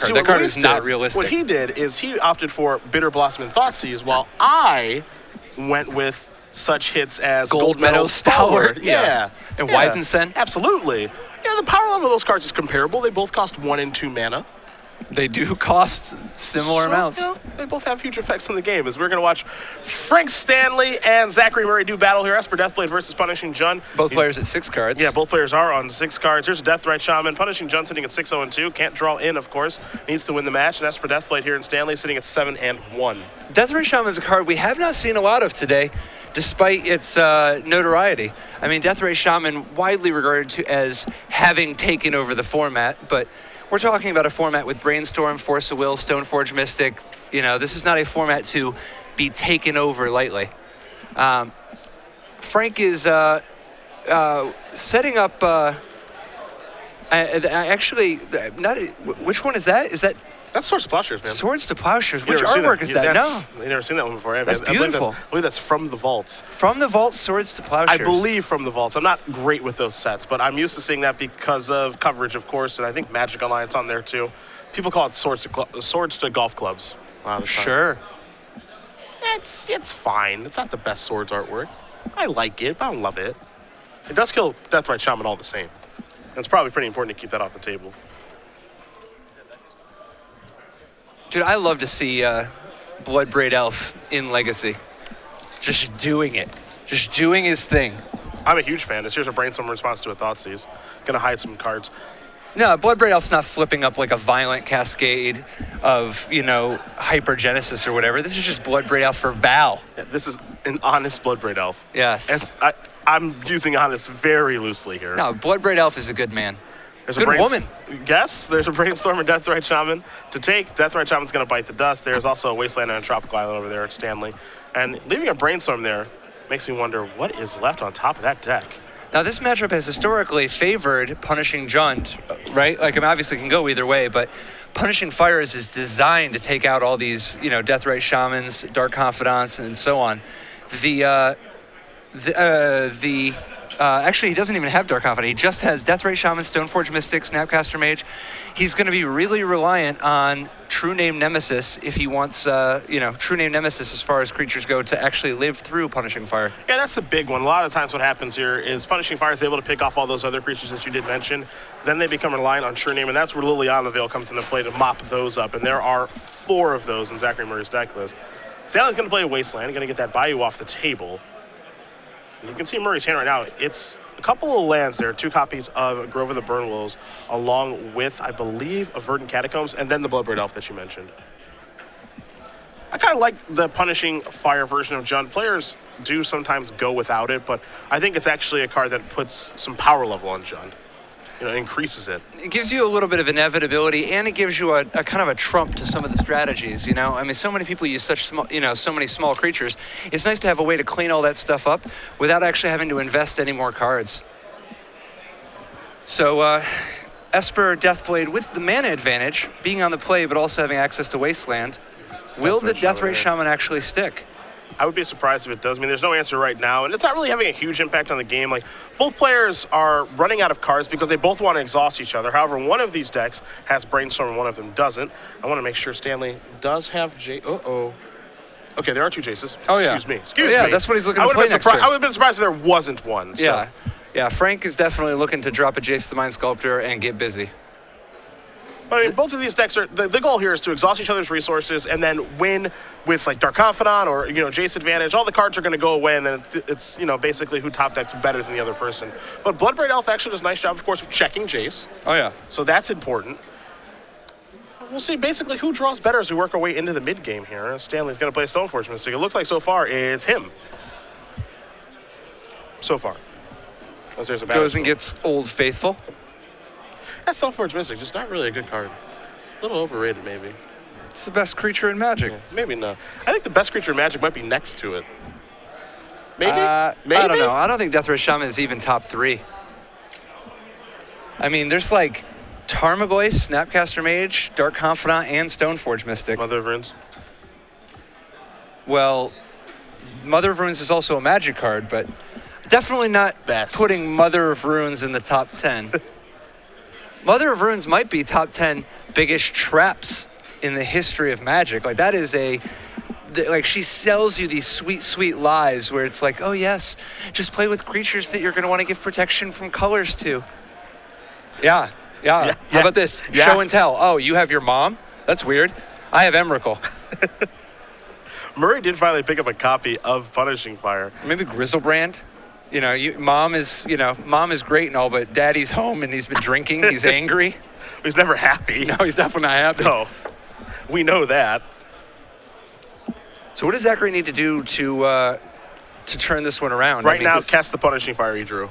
Magic card. That card is not realistic. What he did is he opted for Bitter Blossom and Thoughtseize, while I went with such hits as Gold Meadow Stalwart. Yeah. And Weizensen. Absolutely. Yeah, the power level of those cards is comparable. They both cost 1 and 2 mana. They do cost similar amounts. You know, they both have huge effects on the game. As we're going to watch Frank Stanley and Zachary Murray do battle here. Esper Deathblade versus Punishing Jund. Both players at 6 cards. Yeah, both players are on 6 cards. Here's a Deathrite Shaman. Punishing Jund sitting at 6-0-2. Can't draw in, of course. Needs to win the match. And Esper Deathblade here in Stanley sitting at 7-1. Deathrite Shaman is a card we have not seen a lot of today, despite its notoriety. I mean, Deathrite Shaman widely regarded as having taken over the format, but we're talking about a format with Brainstorm, Force of Will, Stoneforge Mystic. You know, this is not a format to be taken over lightly. Frank is setting up. Actually, which one is that? Is that? That's Swords to Plowshares, man. Swords to Plowshares. Which artwork is that? No. You've never seen that one before. That's beautiful. I believe that's from the vaults. From the vaults, Swords to Plowshares. I believe from the vaults. I'm not great with those sets, but I'm used to seeing that because of coverage, of course, and I think Magic Alliance on there too. People call it swords to golf clubs. Sure. It's fine. It's not the best Swords artwork. I like it, but I don't love it. It does kill Deathrite Shaman all the same. And it's probably pretty important to keep that off the table. Dude, I love to see Bloodbraid Elf in Legacy. Just doing it. Just doing his thing. I'm a huge fan. This here's a Brainstorm response to a Thoughtseize. Gonna hide some cards. No, Bloodbraid Elf's not flipping up like a violent cascade of, you know, Hypergenesis or whatever. This is just Bloodbraid Elf for Val. Yeah, this is an honest Bloodbraid Elf. Yes. I'm using honest very loosely here. No, Bloodbraid Elf is a good man. There's good woman. Yes, there's a Brainstorm and Deathrite Shaman to take. Deathrite Shaman's going to bite the dust. There's also a Wasteland and a Tropical Island over there at Stanley. And leaving a Brainstorm there makes me wonder what is left on top of that deck. Now, this matchup has historically favored Punishing Jund, right? Like, I mean, obviously it can go either way, but Punishing Fires is designed to take out all these, you know, Deathrite Shamans, Dark Confidants, and so on. Actually, he doesn't even have Dark Confidant. He just has Deathrite Shaman, Stoneforge Mystic, Snapcaster Mage. He's going to be really reliant on True Name Nemesis if he wants, you know, True Name Nemesis as far as creatures go to actually live through Punishing Fire. Yeah, that's the big one. A lot of times what happens here is Punishing Fire is able to pick off all those other creatures that you did mention. Then they become reliant on True Name, and that's where Liliana the Veil comes into play to mop those up. And there are 4 of those in Zachary Murray's deck list. Stanley's going to play a Wasteland, going to get that Bayou off the table. You can see Murray's hand right now. It's a couple of lands there, 2 copies of Grove of the Burnwillows, along with, I believe, a Verdant Catacombs, and then the Bloodbraid Elf that you mentioned. I kind of like the Punishing Fire version of Jund. Players do sometimes go without it, but I think it's actually a card that puts some power level on Jund. You know, increases it. It gives you a little bit of inevitability, and it gives you a kind of a trump to some of the strategies, you know? I mean, so many people use such small, you know, so many small creatures. It's nice to have a way to clean all that stuff up without actually having to invest any more cards. So, Esper Deathblade with the mana advantage, being on the play, but also having access to Wasteland. Will the Deathrite Shaman actually stick? I would be surprised if it does. I mean, there's no answer right now, and it's not really having a huge impact on the game. Like, both players are running out of cards because they both want to exhaust each other. However, one of these decks has Brainstorm and one of them doesn't. I want to make sure Stanley does have Okay, there are 2 Jaces. Oh, yeah. Excuse me. Yeah, that's what he's looking to play next turn. I would have been surprised if there wasn't one. So. Yeah. Yeah, Frank is definitely looking to drop a Jace the Mind Sculptor and get busy. But I mean, both of these decks are, the goal here is to exhaust each other's resources and then win with like Dark Confidant or, you know, Jace advantage. All the cards are going to go away, and then it's, you know, basically who top decks better than the other person. But Bloodbraid Elf actually does a nice job, of course, of checking Jace. Oh, yeah. So that's important. We'll see basically who draws better as we work our way into the mid-game here. Stanley's going to play Stoneforge Mystic. It looks like so far it's him. So far. Unless there's a goes and gets Old Faithful. That Stoneforge Mystic, just not really a good card. A little overrated, maybe. It's the best creature in Magic. Yeah, maybe not. I think the best creature in Magic might be next to it. Maybe? Maybe? I don't know. I don't think Deathrite Shaman is even top 3. I mean, there's like Tarmogoyf, Snapcaster Mage, Dark Confidant, and Stoneforge Mystic. Mother of Runes. Well, Mother of Runes is also a Magic card, but definitely not putting Mother of Runes in the top 10. Mother of Runes might be top 10 biggest traps in the history of Magic. Like, that is like, she sells you these sweet, sweet lies where it's like, oh yes, just play with creatures that you're going to want to give protection from colors to. Yeah. How about this? Yeah. Show and tell. Oh, you have your mom? That's weird. I have Emrakul. Murray did finally pick up a copy of Punishing Fire. Maybe Grizzlebrand. Mom is great and all, but daddy's home and he's been drinking. He's angry. He's never happy. No, he's definitely not happy. No, we know that. So what does Zachary need to do to turn this one around? Right now, cast the Punishing Fire he drew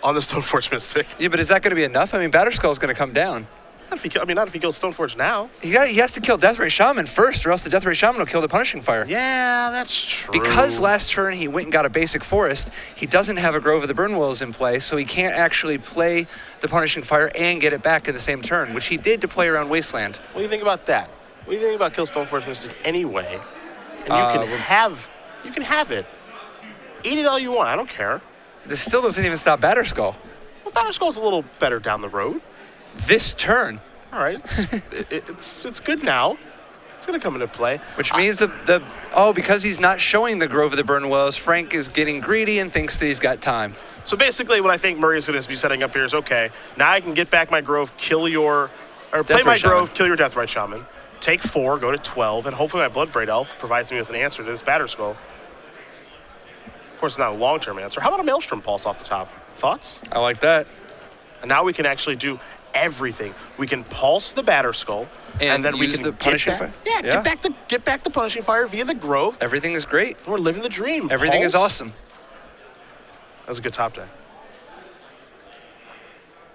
on the Stoneforge Mystic. Yeah, but is that going to be enough? I mean, Batterskull's going to come down. Not if he kills Stoneforge now. He has to kill Deathray Shaman first, or else the Deathray Shaman will kill the Punishing Fire. Yeah, that's true. Because last turn he went and got a basic forest, he doesn't have a Grove of the Burnwillows in play, so he can't actually play the Punishing Fire and get it back in the same turn, which he did to play around Wasteland. What do you think about that? What do you think about kill Stoneforge Mystic anyway? And you can have it. Eat it all you want. I don't care. This still doesn't even stop Batterskull. Well, Batterskull's a little better down the road. This turn. All right, it's good now. It's going to come into play. Which means because he's not showing the Grove of the Burnwillows, Frank is getting greedy and thinks that he's got time. So basically what I think Murray's going to be setting up here is, okay, now I can get back my Grove, play my Grove, kill your Deathrite Shaman, take 4, go to 12, and hopefully my Bloodbraid Elf provides me with an answer to this Batterskull. Of course, it's not a long-term answer. How about a Maelstrom Pulse off the top? Thoughts? I like that. And now we can actually do everything. We can pulse the Batterskull, and then we can the Punishing Fire. Yeah, get back the Punishing Fire via the Grove. Everything is great. We're living the dream. Everything is awesome. That was a good top deck.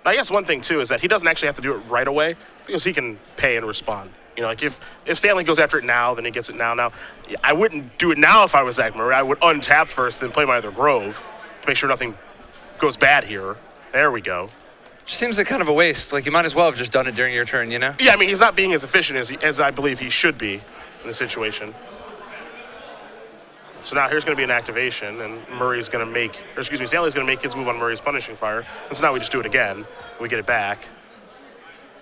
I guess one thing too is that he doesn't actually have to do it right away because he can pay and respond. Like if Stanley goes after it now, then he gets it now. Now, I wouldn't do it now if I was Zach Murray. I would untap first, then play my other Grove to make sure nothing goes bad here. There we go. Just seems like kind of a waste. Like, you might as well have just done it during your turn, Yeah, I mean, he's not being as efficient as I believe he should be in the situation. So now here's going to be an activation, and Stanley's going to make his move on Murray's Punishing Fire. And so now we just do it again. We get it back.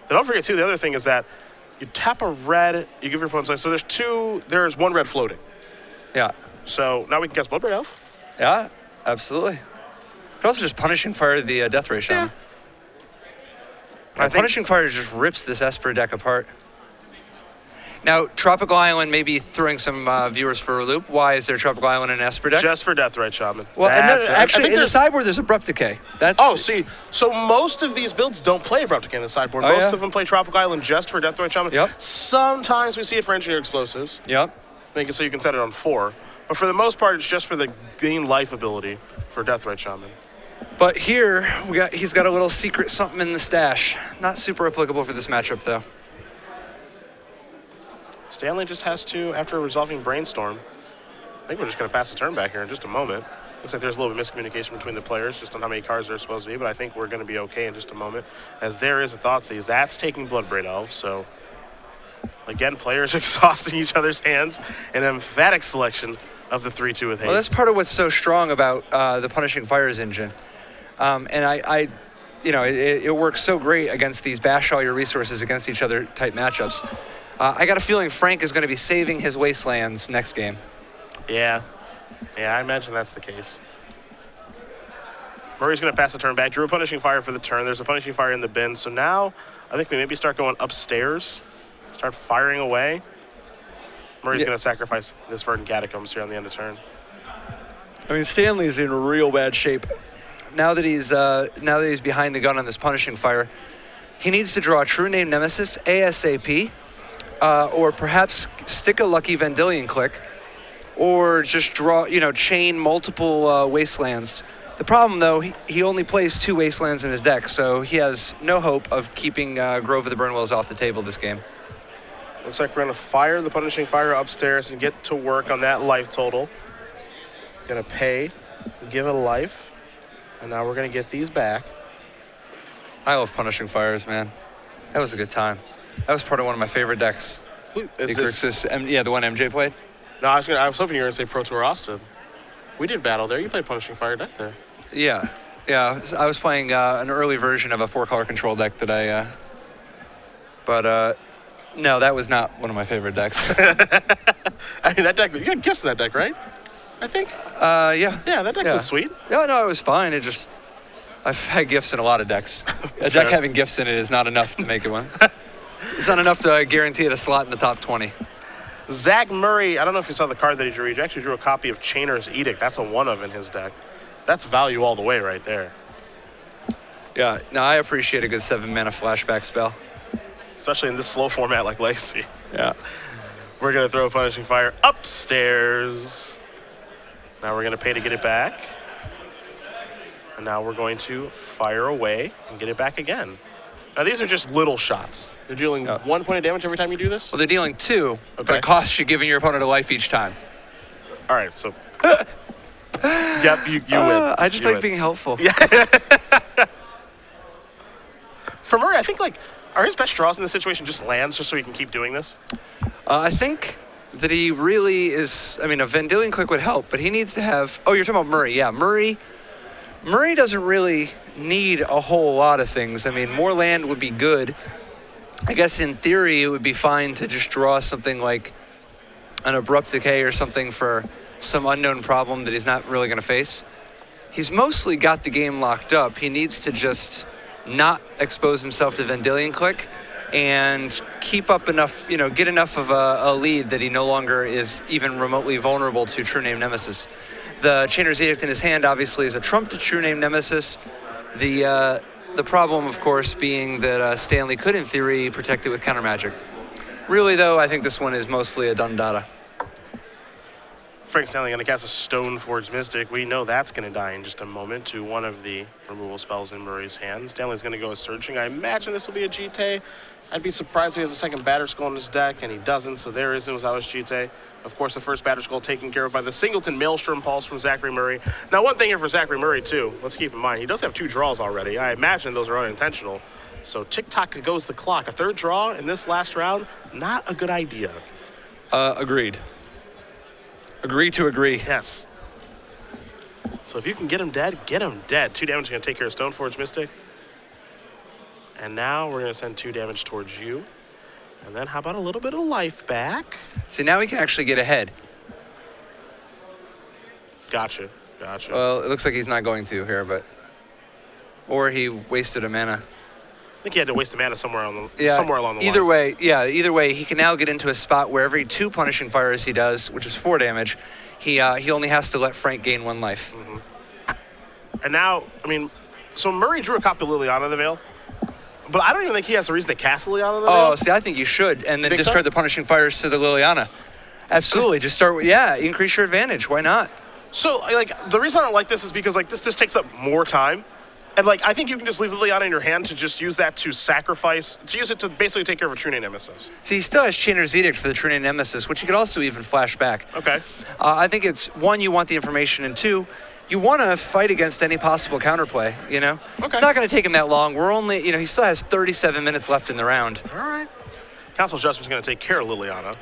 Then don't forget, too, the other thing is that you tap a red, you give your opponent, so there's 1 red floating. Yeah. So now we can cast Bloodbraid Elf. Yeah, absolutely. Could also just Punishing Fire the Deathray Shaman. Punishing Fire just rips this Esper deck apart. Now, Tropical Island may be throwing some viewers for a loop. Why is there Tropical Island in Esper deck? Just for Deathrite Shaman. Well, actually, in the sideboard, there's Abrupt Decay. So most of these builds don't play Abrupt Decay in the sideboard. Most of them play Tropical Island just for Deathrite Shaman. Yep. Sometimes we see it for Engineer Explosives. Yep. So you can set it on 4. But for the most part, it's just for the gain life ability for Deathrite Shaman. But here, he's got a little secret something in the stash. Not super applicable for this matchup, though. Stanley just has to, after resolving Brainstorm, I think we're just going to pass the turn back here in just a moment. Looks like there's a little bit of miscommunication between the players just on how many cards they're supposed to be, but I think we're going to be okay in just a moment. As there is a Thoughtseize, that's taking Bloodbraid Elf, so again, players exhausting each other's hands. An emphatic selection of the 3-2 with haste. Well, that's part of what's so strong about the Punishing Fires engine. And it works so great against these bash all your resources against each other type matchups. I got a feeling Frank is going to be saving his Wastelands next game. Yeah, I imagine that's the case. Murray's going to pass the turn back. Drew a Punishing Fire for the turn. There's a Punishing Fire in the bin. So now I think we maybe start going upstairs, start firing away. Murray's going to sacrifice this Verdant Catacombs here on the end of turn. I mean, Stanley's in real bad shape. Now that he's behind the gun on this Punishing Fire, he needs to draw a True Name Nemesis ASAP, or perhaps stick a Lucky Vendilion Click, or just draw, chain multiple Wastelands. The problem, though, he only plays 2 Wastelands in his deck, so he has no hope of keeping Grove of the Burnwillows off the table this game. Looks like we're going to fire the Punishing Fire upstairs and get to work on that life total. Going to pay, give it a life, and now we're going to get these back. I love Punishing Fires, man. That was a good time. That was part of one of my favorite decks. The one MJ played? No, I was hoping you were going to say Pro Tour Austin. We did battle there. You played Punishing Fire deck there. Yeah. I was playing an early version of a 4-color control deck that I... No, that was not one of my favorite decks. I mean, that deck, you had gifts in that deck, right? I think. Yeah. Yeah, that deck was sweet. Yeah, no, it was fine. I've had gifts in a lot of decks. A deck having gifts in it is not enough to make it one. It's not enough to guarantee it a slot in the top 20. Zach Murray, I don't know if you saw the card that he drew. He actually drew a copy of Chainer's Edict. That's a 1-of in his deck. That's value all the way right there. Yeah, no, I appreciate a good 7-mana flashback spell. Especially in this slow format like Legacy. Yeah. We're going to throw Punishing Fire upstairs. Now we're going to pay to get it back. And now we're going to fire away and get it back again. Now these are just little shots. You're dealing 1 point of damage every time you do this? Well, they're dealing 2, but it costs you giving your opponent a life each time. All right, so... Yep, you win. I just like being helpful. Yeah. For Murray, I think, like, are his best draws in this situation just lands just so he can keep doing this? I think that he really is... I mean, a Vendilion Click would help, but he needs to have... Oh, you're talking about Murray. Yeah, Murray doesn't really need a whole lot of things. I mean, more land would be good. I guess in theory, it would be fine to just draw something like an Abrupt Decay or something for some unknown problem that he's not really going to face. He's mostly got the game locked up. He needs to just not expose himself to Vendilion Click and keep up enough, get enough of a lead that he no longer is even remotely vulnerable to True Name Nemesis. The Chainer's Edict in his hand obviously is a trump to True Name Nemesis. The problem, of course, being that Stanley could, in theory, protect it with counter magic. Really, though, I think this one is mostly a done data. Frank Stanley going to cast a Stoneforge Mystic. We know that's going to die in just a moment to one of the removal spells in Murray's hand. Stanley's going to go searching. I imagine this will be a Jite. I'd be surprised if he has a second Batter Skull in his deck, and he doesn't, so there is Nozawa's Jite. Of course, the first Batter Skull taken care of by the Singleton Maelstrom Pulse from Zachary Murray. Now, one thing here for Zachary Murray, too, let's keep in mind, he does have 2 draws already. I imagine those are unintentional. So tick-tock goes the clock. A 3rd draw in this last round, not a good idea. Agreed. Agree to agree. Yes. So if you can get him dead, get him dead. 2 damage is going to take care of Stoneforge Mystic. And now we're going to send 2 damage towards you. And then how about a little bit of life back? See, now we can actually get ahead. Gotcha. Well, it looks like he's not going to here, but... Or he wasted a mana. I think he had to waste a mana somewhere along the either line. Either way, he can now get into a spot where every 2 Punishing Fires he does, which is 4 damage, he only has to let Frank gain 1 life. Mm-hmm. And now, I mean, so Murray drew a copy of Liliana the Veil. But I don't even think he has a reason to cast Liliana the Veil. Oh, see, I think you should, and then discard the Punishing Fires to the Liliana. Absolutely, just start with, increase your advantage. Why not? So, like, the reason I don't like this is because, like, this just takes up more time. And, like, I think you can just leave Liliana in your hand to just use that to use it to basically take care of a True Name Nemesis. See, he still has Chainer's Edict for the True Name Nemesis, which he could also even flash back. Okay. I think it's, 1, you want the information, and 2, you want to fight against any possible counterplay, Okay. It's not going to take him that long. We're only, he still has 37 minutes left in the round. All right. Council's Judgment's going to take care of Liliana.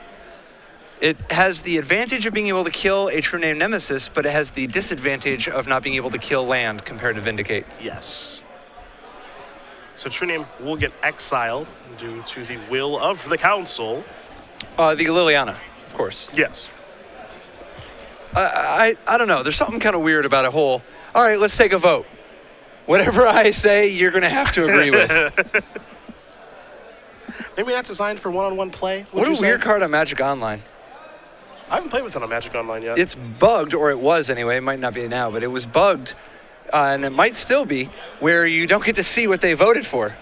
It has the advantage of being able to kill a True Name Nemesis, but it has the disadvantage of not being able to kill land compared to Vindicate. Yes. So True Name will get exiled due to the will of the Council. The Liliana, of course. Yes. I don't know. There's something kind of weird about a whole, all right, let's take a vote. Whatever I say, you're going to have to agree with. Maybe that's designed for one-on-one play. What a weird card on Magic Online. I haven't played with it on Magic Online yet. It's bugged, or it was anyway. It might not be now, but it was bugged, and it might still be, where you don't get to see what they voted for.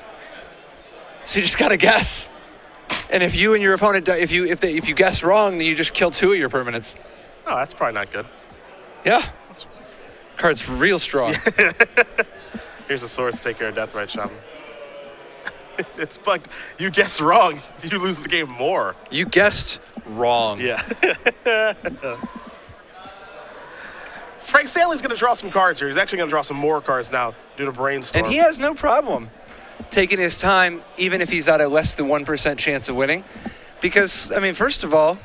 So you just got to guess. And if you and your opponent, if you guess wrong, then you just kill 2 of your permanents. Oh, that's probably not good. Yeah. Card's real strong. Here's the source to take care of Deathrite Shaman. It's bugged. You guess wrong, you lose the game more. You guessed wrong. Yeah. Frank Stanley's going to draw some cards here. He's actually going to draw some more cards now due to Brainstorm. And he has no problem taking his time, even if he's at a less than 1% chance of winning. Because, I mean, first of all,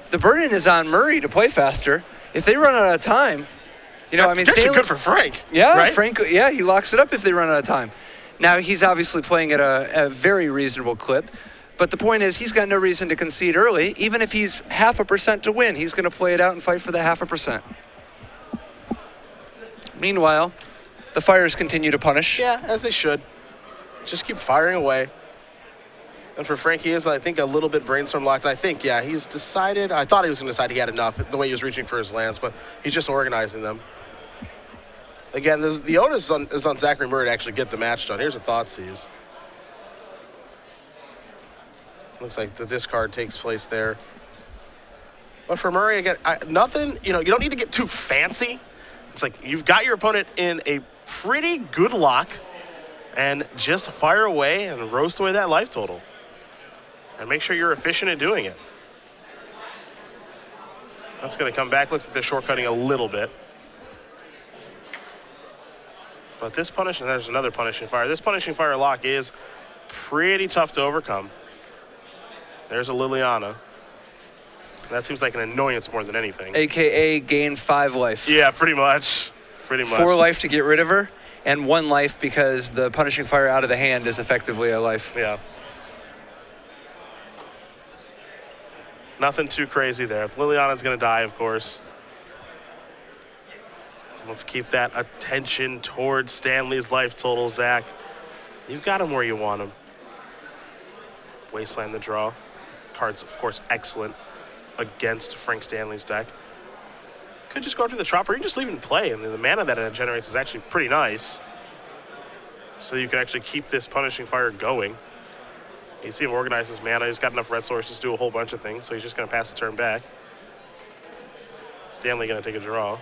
the burden is on Murray to play faster. If they run out of time, That's actually good for Frank. Yeah, right? Frank. Yeah, he locks it up if they run out of time. Now, he's obviously playing at a very reasonable clip, But the point is, he's got no reason to concede early. Even if he's 0.5% to win, he's going to play it out and fight for the 0.5%. Meanwhile, the Fires continue to punish. Yeah, as they should. Just keep firing away. And for Frank, he is, I think, a little bit brainstorm locked. And I think, yeah, he's decided. I thought he was going to decide he had enough the way he was reaching for his lands, but he's just organizing them. Again, the onus is on Zachary Murray to actually get the match done. Here's a Thoughtseize. Looks like the discard takes place there. But for Murray, again, nothing, you don't need to get too fancy. It's like you've got your opponent in a pretty good lock, and just fire away and roast away that life total. And make sure you're efficient at doing it. That's going to come back. Looks like they're shortcutting a little bit. But this and there's another punishing fire. This punishing fire lock is pretty tough to overcome. There's a Liliana. That seems like an annoyance more than anything. AKA gain 5 life. Yeah, pretty much. 4 life to get rid of her, and 1 life because the punishing fire out of the hand is effectively a life. Yeah. Nothing too crazy there. Liliana's going to die, of course. Let's keep that attention towards Stanley's life total, Zach. You've got him where you want him. Wasteland the draw. Card's, of course, excellent against Frank Stanley's deck. Could just go after the Chopper. You can just leave it in play, and the mana that it generates is actually pretty nice. So you can actually keep this punishing fire going. You see him organize his mana. He's got enough red sources to do a whole bunch of things, so he's just going to pass the turn back. Stanley going to take a draw.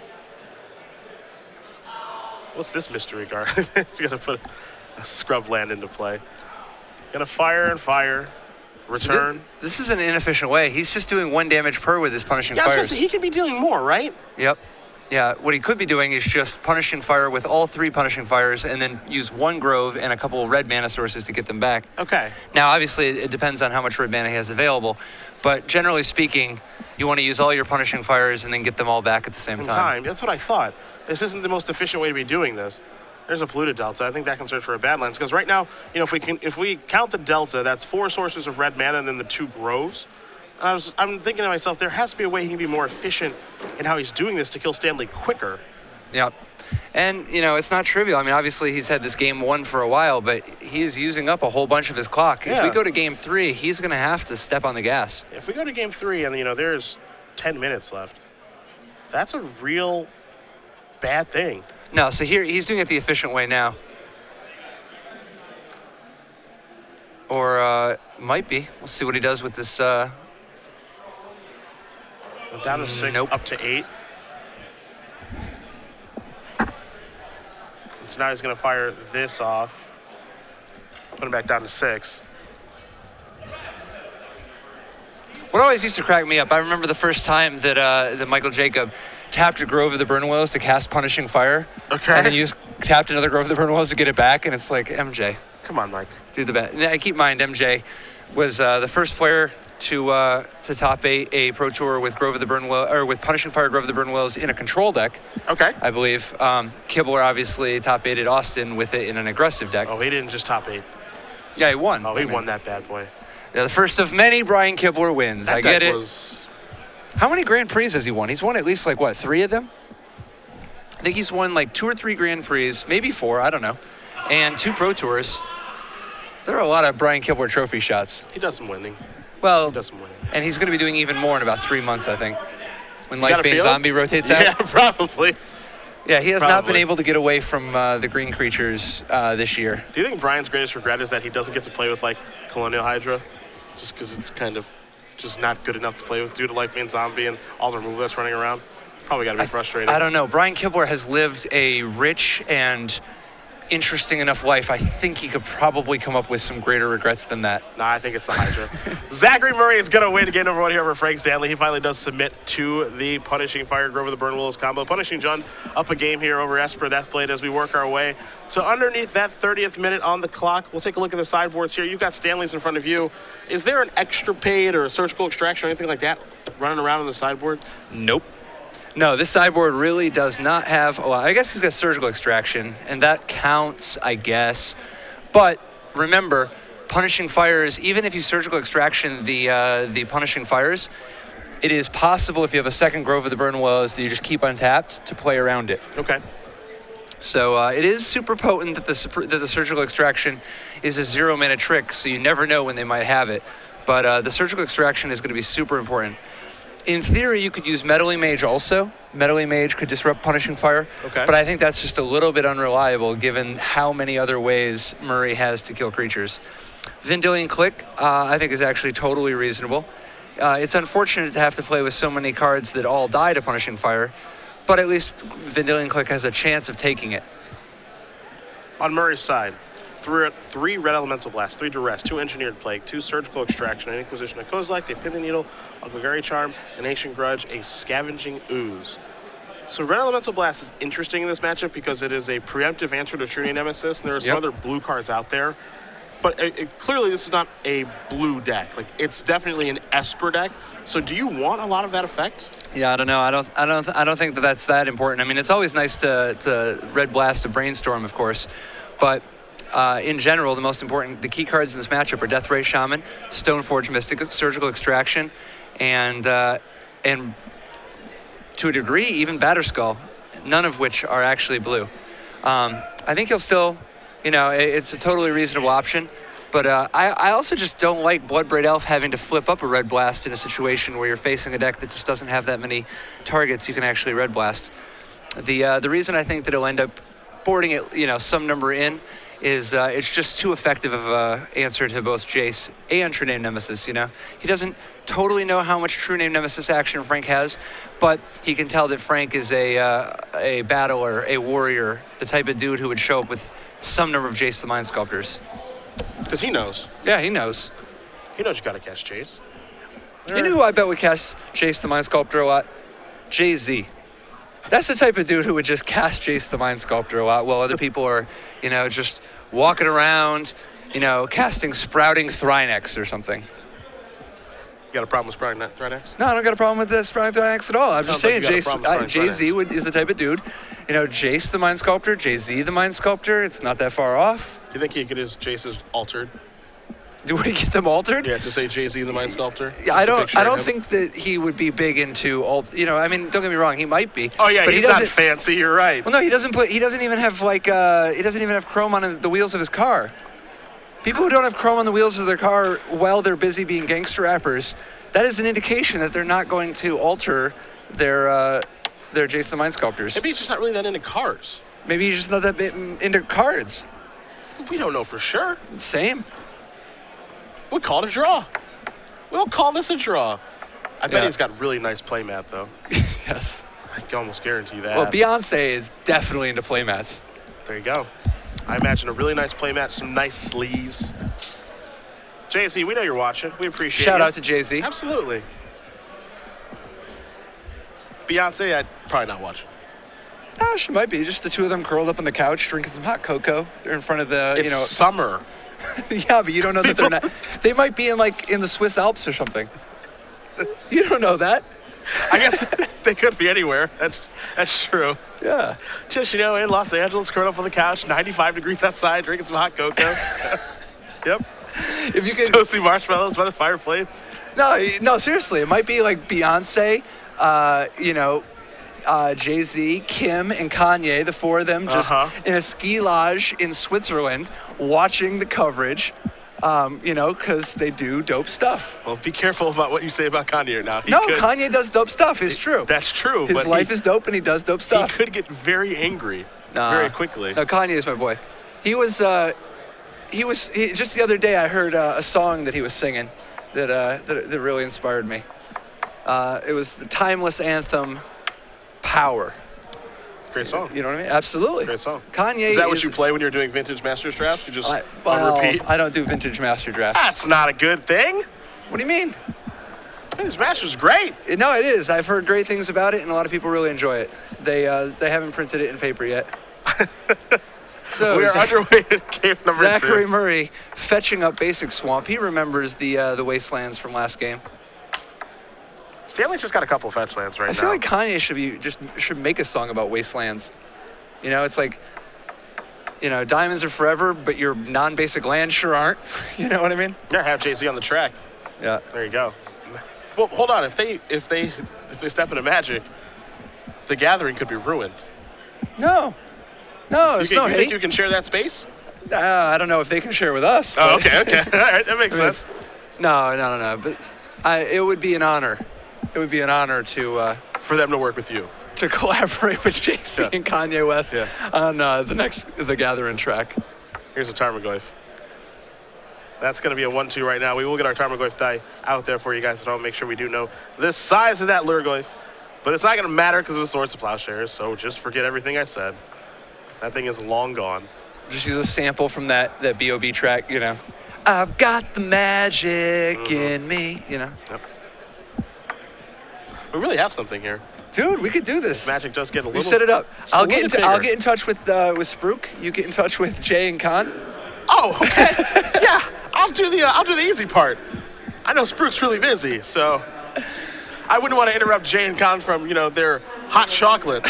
What's this mystery card? He's going to put a scrub land into play. Going to fire and fire. Return. So this is an inefficient way. He's just doing 1 damage per with his punishing fires. I was gonna say, he could be doing more, right? Yep. Yeah, what he could be doing is just punishing fire with all 3 punishing fires and then use 1 Grove and a couple of red mana sources to get them back. Okay. Now, obviously, it depends on how much red mana he has available, but generally speaking, you want to use all your punishing fires and then get them all back at the same time. That's what I thought. This isn't the most efficient way to be doing this. There's a polluted delta. I think that can search for a Badlands, because right now, if we count the delta, that's 4 sources of red mana and then the 2 groves. And I'm thinking to myself, there has to be a way he can be more efficient in how he's doing this to kill Stanley quicker. Yep. And, it's not trivial. I mean, obviously, he's had this game 1 for a while, but he is using up a whole bunch of his clock. Yeah. If we go to game 3, he's going to have to step on the gas. If we go to game 3 and, there's 10 minutes left, that's a real bad thing. No, so here, he's doing it the efficient way now. Or might be. We'll see what he does with this. Down to 6, nope. Up to 8. So now he's going to fire this off. Put him back down to 6. What always used to crack me up, I remember the first time that that Michael Jacob tapped a Grove of the Burnwillows to cast Punishing Fire. Okay. And then tapped another Grove of the Burnwillows to get it back, and it's like, MJ. Come on, Mike. Do the best. I keep in mind, MJ was the first player to top a Pro Tour with Grove of the Burnwillows, or with Punishing Fire Grove of the Burnwillows in a control deck. Okay. I believe. Kibler obviously top 8'd Austin with it in an aggressive deck. Oh, he didn't just top 8. Yeah, he won. Oh, he won that bad boy. Yeah, the first of many Brian Kibler wins. That I get it. Was... How many Grand Prix has he won? He's won at least, 3 of them? I think he's won 2 or 3 Grand Prix, maybe 4, I don't know, and 2 Pro Tours. There are a lot of Brian Kibler trophy shots. He does some winning. Well, he does some winning. And he's going to be doing even more in about 3 months, I think, when Lifebane Zombie rotates out. Yeah, probably. Yeah, he has not been able to get away from the green creatures this year. Do you think Brian's greatest regret is that he doesn't get to play with, Colonial Hydra? Just because it's kind of just not good enough to play with due to Lifebane Zombie and all the removal that's running around? Probably got to be frustrating. I don't know. Brian Kibler has lived a rich and interesting enough life. I think he could probably come up with some greater regrets than that. Nah, I think it's the Hydra. Zachary Murray is going to win game number 1 here over Frank Stanley. He finally does submit to the Punishing Fire Grove of the Burnwillows combo. Punishing John up a game here over Esper Deathblade as we work our way to underneath that 30th minute on the clock. We'll take a look at the sideboards here. You've got Stanley's in front of you. Is there an extra paid or a surgical extraction or anything like that running around on the sideboard? Nope. No, this sideboard really does not have a lot. I guess he's got surgical extraction, and that counts, I guess. But remember, Punishing Fires, even if you surgical extraction the Punishing Fires, it is possible if you have a second Grove of the Burning Willows that you just keep untapped to play around it. Okay. So it is super potent that the surgical extraction is a 0-mana trick, so you never know when they might have it. But the surgical extraction is going to be super important. In theory, you could use Meddling Mage also. Meddling Mage could disrupt Punishing Fire. Okay. But I think that's just a little bit unreliable given how many other ways Murray has to kill creatures. Vendilion Click, I think, is actually totally reasonable. It's unfortunate to have to play with so many cards that all die to Punishing Fire, but at least Vendilion Click has a chance of taking it. On Murray's side, 3 Red Elemental Blast, 3 Duress, 2 Engineered Plague, 2 Surgical Extraction, an Inquisition of Kozilek, a Pithing Needle, a Golgari Charm, an Ancient Grudge, a Scavenging Ooze. So Red Elemental Blast is interesting in this matchup because it is a preemptive answer to True Name Nemesis, and there are some other blue cards out there. But clearly this is not a blue deck. Like, it's definitely an Esper deck. So do you want a lot of that effect? Yeah, I don't know. I don't think that that's that important. I mean, it's always nice to Red Blast a Brainstorm, of course, but in general, the key cards in this matchup are Deathray Shaman, Stoneforge Mystic, Surgical Extraction, and to a degree, even Batterskull, none of which are actually blue. I think he'll still, it's a totally reasonable option, but I also just don't like Bloodbraid Elf having to flip up a Red Blast in a situation where you're facing a deck that just doesn't have that many targets you can actually Red Blast. The reason I think that he'll end up boarding it, some number in, is it's just too effective of an answer to both Jace and True Name Nemesis, He doesn't totally know how much True Name Nemesis action Frank has, but he can tell that Frank is a battler, a warrior, the type of dude who would show up with some number of Jace the Mind Sculptors. Because he knows. Yeah, he knows. He knows you got to cast Jace. You know who I bet would cast Jace the Mind Sculptor a lot? Jay-Z. That's the type of dude who would just cast Jace the Mind Sculptor a lot while other people are, just walking around, casting Sprouting Thrynex or something. You got a problem with Sprouting Thrynex? No, I don't got a problem with the Sprouting Thrynex at all. I'm just saying like Jay-Z is the type of dude. Jace the Mind Sculptor, Jay-Z the Mind Sculptor, it's not that far off. Do you think he could get his Jace's altered? Would he get them altered? Yeah, to say Jay-Z the Mind Sculptor. Yeah, I don't think that he would be big into don't get me wrong, he might be. Oh yeah, but he's not fancy. You're right. Well, no, he doesn't even have chrome on the wheels of his car. People who don't have chrome on the wheels of their car while they're busy being gangster rappers, that is an indication that they're not going to alter their Jace the Mind Sculptors. Maybe he's just not really that into cars. Maybe he's just not that bit into cards. We don't know for sure. Same. We'll call it a draw. We'll call this a draw. I bet he's got really nice playmat, though. Yes. I can almost guarantee that. Well, Beyonce is definitely into playmats. There you go. I imagine a really nice playmat, some nice sleeves. Jay-Z, we know you're watching. We appreciate it. Shout out to Jay-Z. Absolutely. Beyonce, I'd probably not watch. Oh, she might be. Just the two of them curled up on the couch drinking some hot cocoa. They're in front of the, It's summer. Yeah, but you don't know that they're not. They might be in the Swiss Alps or something. You don't know that. I guess they could be anywhere. That's true. Yeah. Just, in Los Angeles, curled up on the couch, 95 degrees outside, drinking some hot cocoa. Yep. If you could toasty marshmallows by the fireplace. No, seriously. It might be like Beyonce, Jay-Z, Kim, and Kanye, the four of them, just in a ski lodge in Switzerland, watching the coverage, because they do dope stuff. Well, be careful about what you say about Kanye now. Kanye does dope stuff. It's true. That's true. His life is dope, and he does dope stuff. He could get very angry very quickly. No, Kanye is my boy. He was just the other day, I heard a song that he was singing that really inspired me. It was the timeless anthem, Power. Great song. You know what I mean? Absolutely. Great song. Kanye is that what you play when you're doing vintage Masters drafts? You just on repeat? I don't do vintage Master drafts. That's not a good thing. What do you mean? Vintage Masters is great. No, it is. I've heard great things about it, and a lot of people really enjoy it. They haven't printed it in paper yet. So we are underway at game number 2. Zachary Murray fetching up Basic Swamp. He remembers the Wastelands from last game. Stanley's just got a couple fetch lands right now. I feel like Kanye should make a song about Wastelands. It's like You know, diamonds are forever, but your non-basic lands sure aren't. You know what I mean? Yeah, have JC on the track. Yeah. There you go. Well, hold on. If they step into Magic, the Gathering could be ruined. No, it's no You hate. think you can share that space? I don't know if they can share with us. Oh, okay. All right, that makes sense. No. But it would be an honor. It would be an honor to For them to work with you. to collaborate with JC and Kanye West on the Gathering track. Here's a Tarmogoyf. That's going to be a 1-2 right now. We will get our Tarmogoyf die out there for you guys at home. Make sure we do know the size of that Lurgoyf. But it's not going to matter because of the Swords of Plowshares, so just forget everything I said. That thing is long gone. Just use a sample from that B.O.B. track, you know. I've got the magic in me, you know. Yep. We really have something here. Dude, we could do this. Magic does get a little. We set it up. I'll get in touch with Spruik. You get in touch with Jay and Khan. Oh, okay. Yeah, I'll do the easy part. I know Spruik's really busy, so I wouldn't want to interrupt Jay and Khan from their hot chocolate.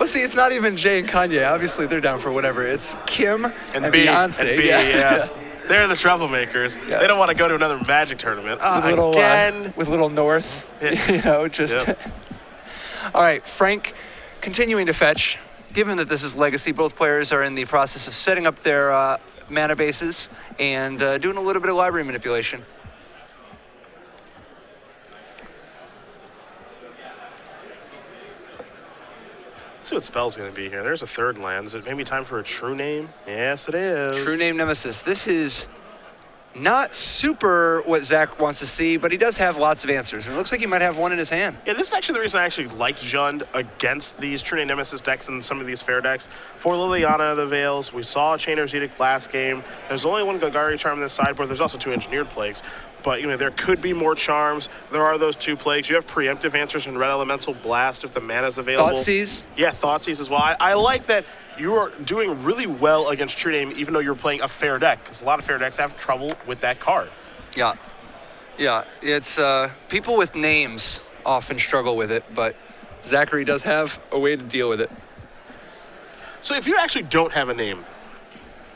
Well, see, it's not even Jay and Kanye. Obviously, they're down for whatever. It's Kim and Beyonce. And B, yeah. They're the troublemakers. Yeah. They don't want to go to another Magic tournament. Again. With little North, just. Yep. All right, Frank, continuing to fetch. Given that this is Legacy, both players are in the process of setting up their mana bases and doing a little bit of library manipulation. Let's see what spell's going to be here. There's a third land. Is it maybe time for a True Name? Yes, it is. True Name Nemesis. This is not super what Zach wants to see, but he does have lots of answers. And it looks like he might have one in his hand. Yeah, this is actually the reason I actually like Jund against these True Name Nemesis decks and some of these fair decks. For Liliana of the Veils, we saw Chainer's Edict last game. There's only one Golgari Charm in the sideboard. There's also 2 Engineered Plagues. But, there could be more charms. There are those 2 plagues. You have preemptive answers in Red Elemental Blast if the mana's available. Thoughtseize? Yeah, Thoughtseize as well. I like that you are doing really well against True Name, even though you're playing a fair deck, because a lot of fair decks have trouble with that card. Yeah. It's people with names often struggle with it, but Zachary does have a way to deal with it. So if you actually don't have a name,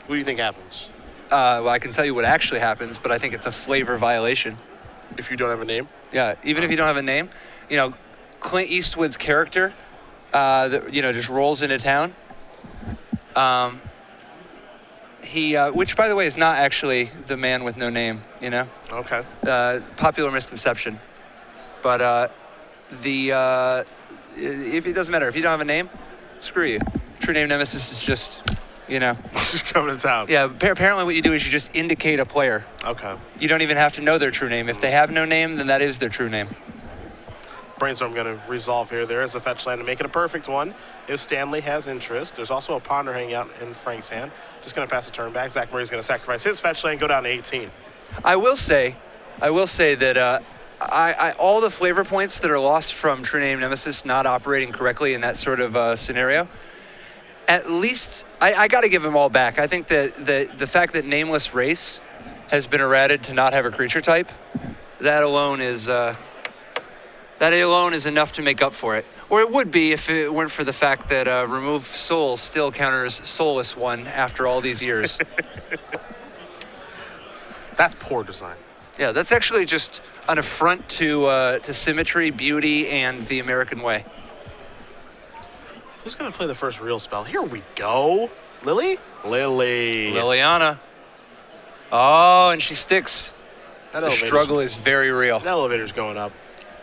what do you think happens? Well, I can tell you what actually happens, but I think it's a flavor violation. If you don't have a name? Yeah, even if you don't have a name, Clint Eastwood's character, just rolls into town. Which by the way is not actually the man with no name, Okay. Popular misconception. But if it doesn't matter, if you don't have a name, screw you. True Name Nemesis is just, just coming to town. Yeah, apparently what you do is you just indicate a player. Okay. You don't even have to know their true name. If they have no name, then that is their true name. Brainstorm going to resolve here. There is a fetch land to make it a perfect one if Stanley has interest. There's also a Ponder hanging out in Frank's hand. Just going to pass the turn back. Zach Murray's going to sacrifice his fetch land, go down to 18. I will say that all the flavor points that are lost from True Name Nemesis not operating correctly in that sort of scenario, at least I got to give them all back. I think that the fact that Nameless Race has been errated to not have a creature type, that alone is enough to make up for it. Or it would be if it weren't for the fact that Remove Soul still counters Soulless One after all these years. That's poor design. Yeah, that's actually just an affront to symmetry, beauty, and the American way. Who's going to play the first real spell? Here we go. Lily? Liliana. Oh, and she sticks. The struggle is very real. That elevator's going up.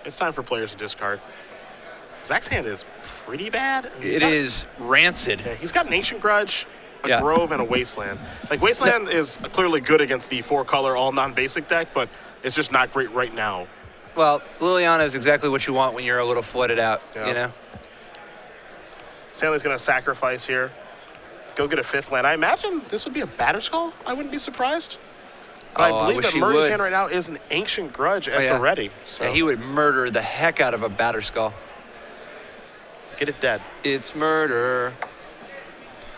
It's time for players to discard. Zach's hand is pretty bad. It is rancid. Yeah, he's got an Ancient Grudge, a Grove, and a Wasteland. Wasteland is clearly good against the 4-color, all non-basic deck, but it's just not great right now. Well, Liliana is exactly what you want when you're a little flooded out, Stanley's going to sacrifice here. Go get a 5th land. I imagine this would be a Batterskull. I wouldn't be surprised. But I believe that Murray's hand right now is an Ancient Grudge at the ready. So. Yeah, he would murder the heck out of a Batterskull. Get it dead. It's murder.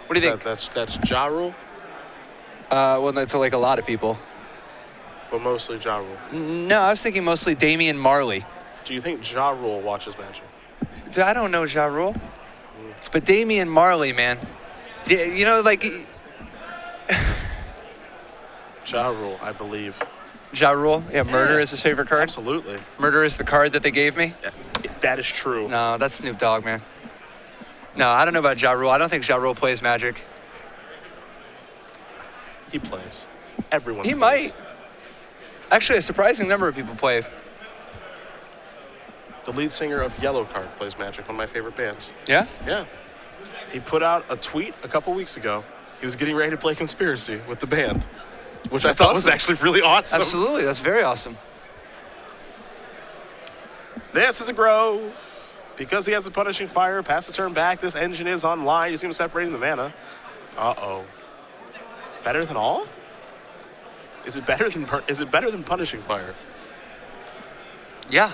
What do you think? That's Ja Rule? Well, that's like a lot of people. But mostly Ja Rule. No, I was thinking mostly Damian Marley. Do you think Ja Rule watches Magic? I don't know Ja Rule. But Damian Marley, man. You know, like Ja Rule, I believe. Ja Rule. Yeah, Murder is his favorite card. Absolutely. Murder is the card that they gave me. Yeah, that is true. No, that's Snoop Dogg, man. No, I don't know about Ja Rule. I don't think Ja Rule plays Magic. He plays. Everyone. He plays. might. Actually, a surprising number of people play. The lead singer of Yellow Card plays Magic, one of my favorite bands. Yeah? Yeah. He put out a tweet a couple weeks ago. He was getting ready to play Conspiracy with the band, which I thought was actually really awesome. Absolutely, that's very awesome. This is a Grove. Because he has a Punishing Fire, pass the turn back. This engine is online. You see him separating the mana. Uh-oh. Better than all? Is it better than Punishing Fire? Yeah.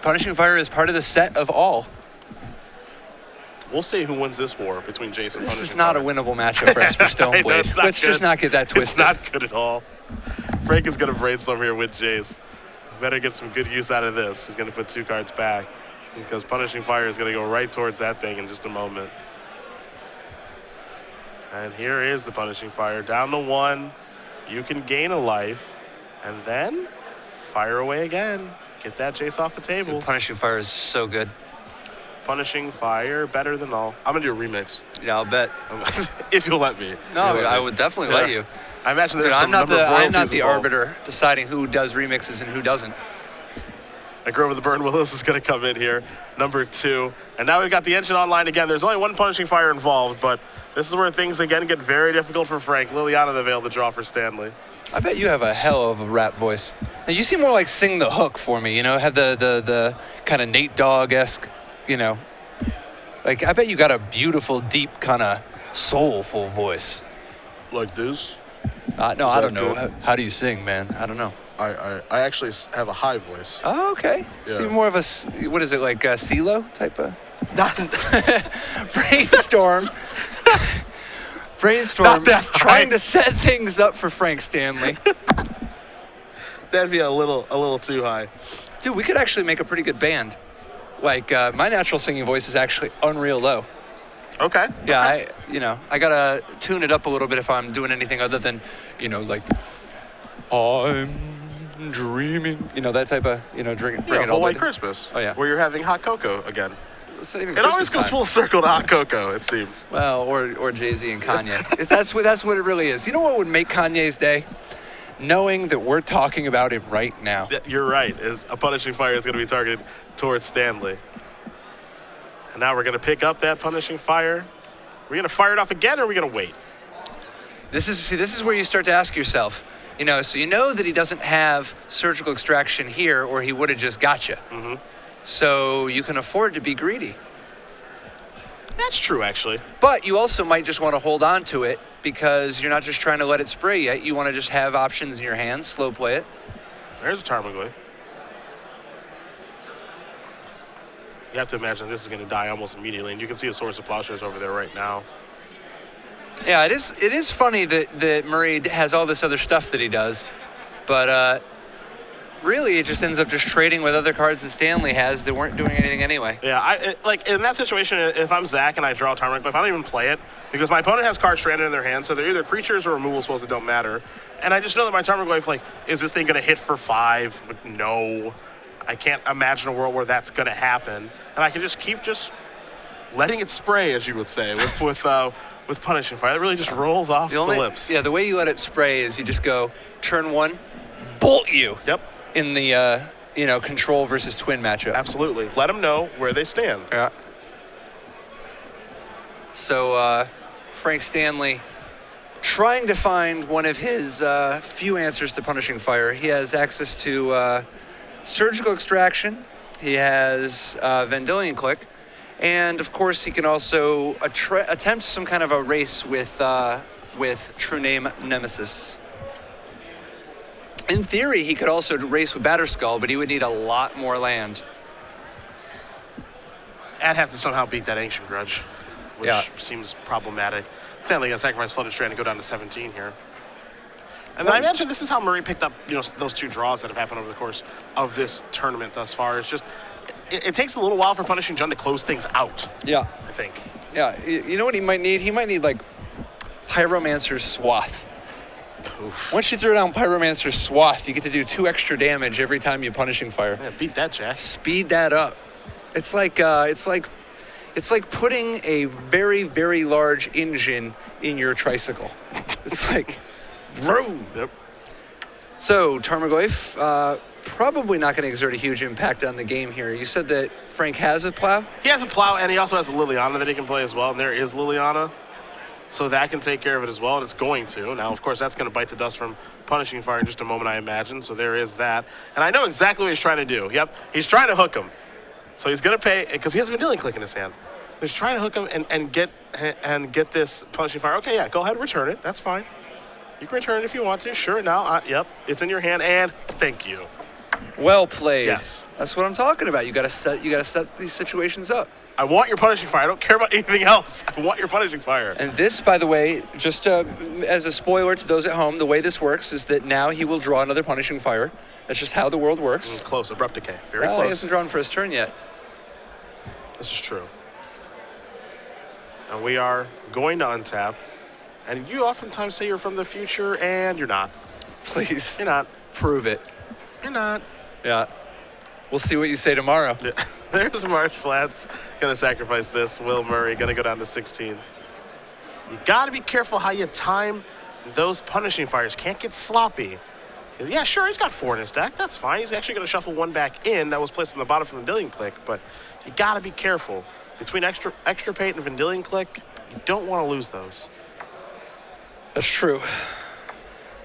Punishing Fire is part of the set of all. We'll see who wins this war between Jace and Punishing Fire. This is not a winnable matchup for Esper Stoneblade. Let's just not get that twisted. It's not good at all. Frank is going to brainstorm here with Jace. Better get some good use out of this. He's going to put 2 cards back because Punishing Fire is going to go right towards that thing in just a moment. And here is the Punishing Fire. Down to 1. You can gain a life. And then fire away again. Get that Jace off the table. Dude, Punishing Fire is so good. Punishing Fire, better than all. I'm going to do a remix. Yeah, I'll bet. If you'll let me. No, I would definitely let you. I imagine there's Dude, some number of royalties I'm not the involved. arbiter deciding who does remixes and who doesn't. And Grove of the Burn Willows is going to come in here, number 2. And now we've got the engine online again. There's only 1 Punishing Fire involved, but this is where things again get very difficult for Frank. Liliana the Veil to draw for Stanley. I bet you have a hell of a rap voice. Now, you seem more like Sing the Hook for me, you know, have the kind of Nate Dogg-esque, you know. Like, I bet you got a beautiful, deep, kind of soulful voice. Like this? No, I don't know. How do you sing, man? I don't know. I actually have a high voice. Oh, okay. Yeah. See, more of a, what is it, like CeeLo type of? Not Brainstorm. Brainstorm Not is trying to set things up for Frank Stanley. That'd be a little too high. Dude, we could actually make a pretty good band. Like, my natural singing voice is actually unreal low. Okay. Yeah, okay. I gotta tune it up a little bit if I'm doing anything other than, you know, like, I'm dreaming. You know, that type of, you know, bring it all White the way. Christmas. Oh, yeah. Where you're having hot cocoa again. It's not even It always Christmas goes time. full circle to hot cocoa, it seems. Well, or Jay-Z and Kanye. That's what it really is. You know what would make Kanye's day? Knowing that we're talking about him right now. You're right. Is a Punishing Fire is going to be targeted towards Stanley. And now we're going to pick up that Punishing Fire. Are we going to fire it off again, or are we going to wait? This is where you start to ask yourself, you know, so you know that he doesn't have surgical extraction here, or he would have just got you. Mm-hmm. So you can afford to be greedy. That's true, actually. But you also might just want to hold on to it because you're not just trying to let it spray yet. You want to just have options in your hands, slow play it. There's a Tarmogoyf. You have to imagine this is going to die almost immediately, and you can see a Source of Plowshares over there right now. Yeah, it is funny that Murray has all this other stuff that he does, but really it just ends up just trading with other cards that Stanley has that weren't doing anything anyway. Yeah, like in that situation, if I'm Zach and I draw a Tarmogoyf, I don't even play it because my opponent has cards stranded in their hand, so they're either creatures or removal spells that don't matter. And I just know that my Tarmogoyf, like, is this thing going to hit for 5? Like, no. I can't imagine a world where that's going to happen. And I can just keep letting it spray, as you would say, with Punishing Fire. It really just rolls off the lips. Yeah, the way you let it spray is you just go, turn 1, bolt you. Yep. In the, you know, control versus twin matchup. Absolutely. Let them know where they stand. Yeah. So, Frank Stanley trying to find one of his few answers to Punishing Fire. He has access to Surgical Extraction. He has Vendilion Click. And, of course, he can also attempt some kind of a race with True Name Nemesis. In theory, he could also race with Batterskull, but he would need a lot more land. I'd have to somehow beat that Ancient Grudge, which seems problematic. Stanley going to sacrifice Flooded Strand and go down to 17 here. And I imagine this is how Murray picked up, you know, those 2 draws that have happened over the course of this tournament thus far. It's just, it takes a little while for Punishing Jund to close things out. Yeah. I think. Yeah, you know what he might need? He might need, like, Pyromancer's Swath. Oof. Once you throw down Pyromancer's Swath, you get to do 2 extra damage every time you Punishing Fire. Yeah, beat that, Jack. Speed that up. It's like putting a very, very large engine in your tricycle. It's like, vroom. Yep. So, Tarmogoyf, probably not going to exert a huge impact on the game here. You said that Frank has a plow? He has a plow, and he also has a Liliana that he can play as well, and there is Liliana. So that can take care of it as well, and it's going to. Now, of course, that's going to bite the dust from Punishing Fire in just a moment, I imagine. So there is that. And I know exactly what he's trying to do. Yep, he's trying to hook him. So he's going to pay, because he has a Vendilion Click in his hand. He's trying to hook him and get this Punishing Fire. Okay, yeah, go ahead and return it. That's fine. You can return it if you want to. Sure, now, yep, it's in your hand, and thank you. Well played. Yes. That's what I'm talking about. You got to set these situations up. I want your Punishing Fire. I don't care about anything else. I want your Punishing Fire. And this, by the way, just as a spoiler to those at home, the way this works is that now he will draw another Punishing Fire. That's just how the world works. Close, Abrupt Decay. Very He close. hasn't drawn for his turn yet. This is true. And we are going to untap. And you oftentimes say you're from the future, and you're not. Please. You're not. Prove it. You're not. Yeah. We'll see what you say tomorrow. Yeah. There's Marsh Flats. Going to sacrifice this. Will Murray going to go down to 16. You got to be careful how you time those Punishing Fires. Can't get sloppy. Yeah, sure, he's got 4 in his deck. That's fine. He's actually going to shuffle 1 back in that was placed on the bottom from the Vendilion Click, but you got to be careful. Between Extirpate and Vendilion Click, you don't want to lose those. That's true.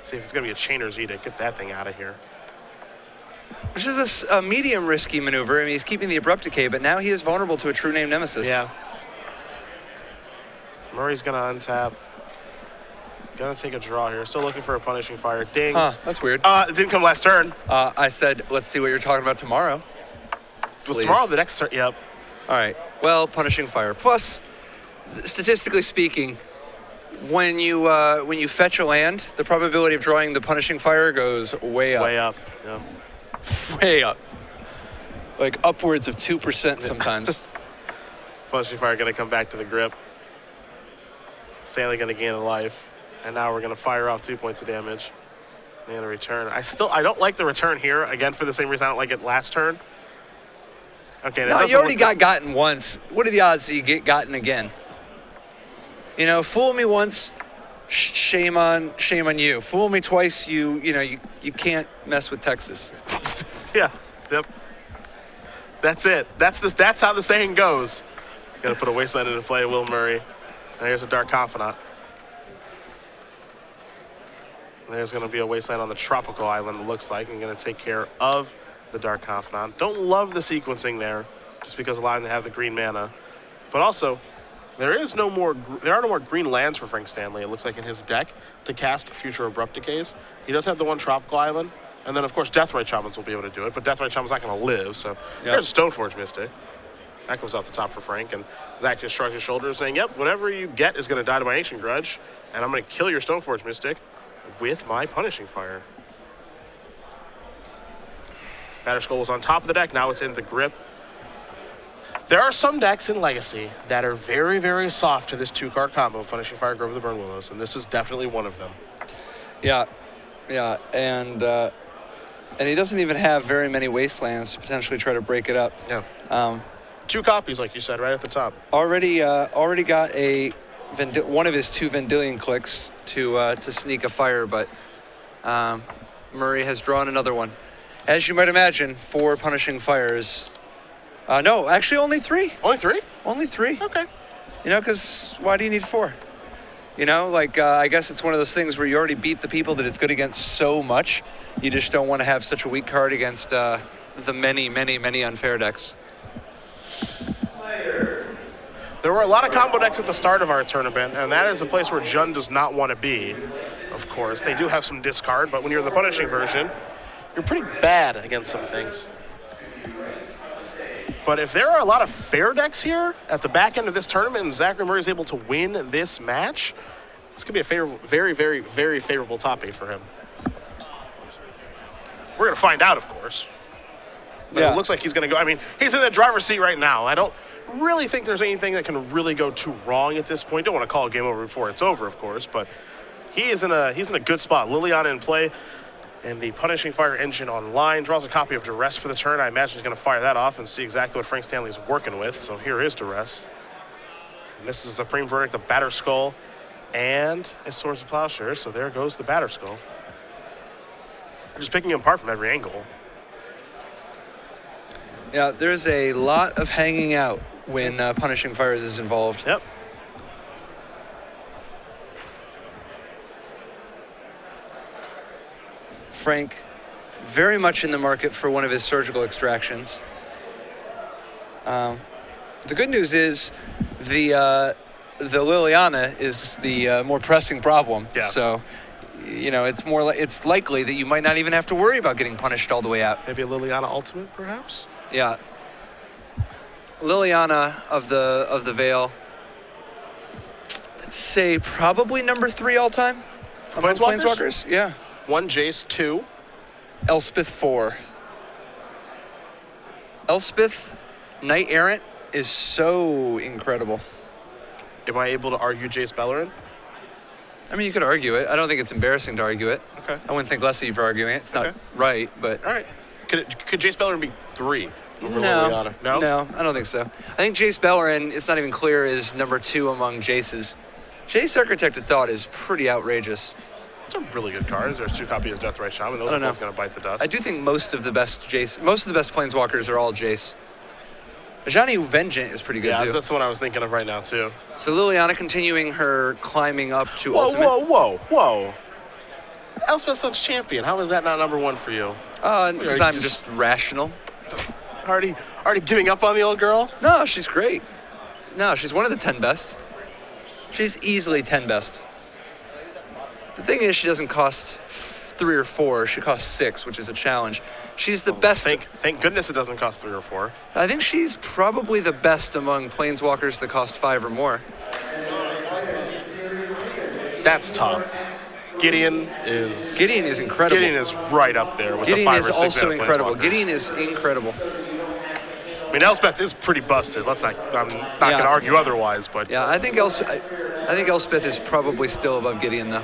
See if it's going to be a Chainer's Edict. Get that thing out of here. Which is a medium risky maneuver. I mean, he's keeping the Abrupt Decay, but now he is vulnerable to a True Name Nemesis. Yeah. Murray's going to untap. Going to take a draw here. Still looking for a Punishing Fire. Ding. Huh, that's weird. It didn't come last turn. I said, let's see what you're talking about tomorrow. Was tomorrow the next turn? Yep. All right. Well, Punishing Fire. Plus, statistically speaking, when you fetch a land, the probability of drawing the Punishing Fire goes way up. Way up. Yeah. Way up. Like upwards of 2% sometimes. Punishing Fire going to come back to the grip. Stanley going to gain a life. And now we're going to fire off 2 points of damage. And a return. I don't like the return here. Again, for the same reason I don't like it last turn. Okay. No, you already got gotten once. What are the odds that you get gotten again? You know, fool me once, shame on you. Fool me twice, you can't mess with Texas. Yeah. Yep. That's it. That's how the saying goes. Got to put a Wasteland into play, Will Murray. And here's a Dark Confidant. There's going to be a Wasteland on the Tropical Island, it looks like, and going to take care of the Dark Confidant. Don't love the sequencing there, just because allowing them to have the green mana. But also, there are no more green lands for Frank Stanley, it looks like, in his deck to cast future Abrupt Decays. He does have the one Tropical Island, and then, of course, Deathrite Shamans will be able to do it, but Deathrite Shaman's not going to live, so there's a Stoneforge Mystic. That comes off the top for Frank, and Zach just shrugs his shoulders, saying, yep, whatever you get is going to die to my Ancient Grudge, and I'm going to kill your Stoneforge Mystic with my Punishing Fire. Batterskull was on top of the deck. Now it's in the grip. There are some decks in Legacy that are very, very soft to this 2-card combo, Punishing Fire, Grove of the Burn Willows, and this is definitely one of them. Yeah, and he doesn't even have very many Wastelands to potentially try to break it up. Yeah. 2 copies, like you said, right at the top. Already got one of his 2 Vendilion Clicks to sneak a fire, but Murray has drawn another one. As you might imagine, 4 Punishing Fires. No, actually only 3. Only 3? Only 3. Okay. You know, because why do you need 4? You know, like, I guess it's one of those things where you already beat the people that it's good against so much, you just don't want to have such a weak card against the many, many, many unfair decks. There were a lot of combo decks at the start of our tournament, and that is a place where Jund does not want to be, of course. They do have some discard, but when you're in the punishing version, you're pretty bad against some things. But if there are a lot of fair decks here at the back end of this tournament and Zachary Murray is able to win this match, this could be a very, very, very favorable top 8 for him. We're going to find out, of course. But it looks like he's going to go. I mean, he's in the driver's seat right now. really think there's anything that can really go too wrong at this point. Don't want to call a game over before it's over, of course, but he's in a good spot. Liliana in play, and the Punishing Fire engine online. Draws a copy of Duress for the turn. I imagine he's going to fire that off and see exactly what Frank Stanley's working with. So here is Duress. And this is the Supreme Verdict, the Batter Skull, and a Swords of Plowshare. So there goes the Batter Skull. Just picking him apart from every angle. Yeah, there's a lot of hanging out when Punishing Fires is involved. Yep. Frank, very much in the market for one of his surgical extractions. The good news is the Liliana is the more pressing problem. Yeah. So, you know, it's likely that you might not even have to worry about getting punished all the way out. Maybe a Liliana Ultimate, perhaps? Yeah. Liliana of the Veil, let's say probably number 3 all time among Planeswalkers. Yeah. 1 Jace, 2. Elspeth 4. Elspeth, Knight Errant, is so incredible. Am I able to argue Jace Bellerin? I mean, you could argue it. I don't think it's embarrassing to argue it. Okay. I wouldn't think less of you for arguing it. It's not right, but... All right. Could Jace Bellerin be 3 over No, Liliana? No? No, I don't think so. I think Jace Bellerin, it's not even clear, is number 2 among Jaces. Jace Architect of Thought is pretty outrageous. It's a really good card. There's 2 copies of Deathrite Shaman. Those are both going to bite the dust. I do think most of the best Planeswalkers are all Jace. Ajani Vengeant is pretty good, too. Yeah, that's the one I was thinking of right now, too. So Liliana continuing her climbing up to Ultimate. Whoa. Elspeth's Sun's champion. How is that not number 1 for you? Because I'm just rational. Already giving up on the old girl? No, she's great. No, she's one of the 10 best. She's easily 10 best. The thing is, she doesn't cost 3 or 4. She costs 6, which is a challenge. She's the best. Thank goodness it doesn't cost 3 or 4. I think she's probably the best among Planeswalkers that cost 5 or more. That's tough. Gideon is incredible. Gideon is right up there with Gideon the 5 is or 6 also incredible. Planeswalkers. Gideon is incredible. I mean, Elspeth is pretty busted. I'm not going to argue otherwise, but yeah, I think Elspeth is probably still above Gideon, though.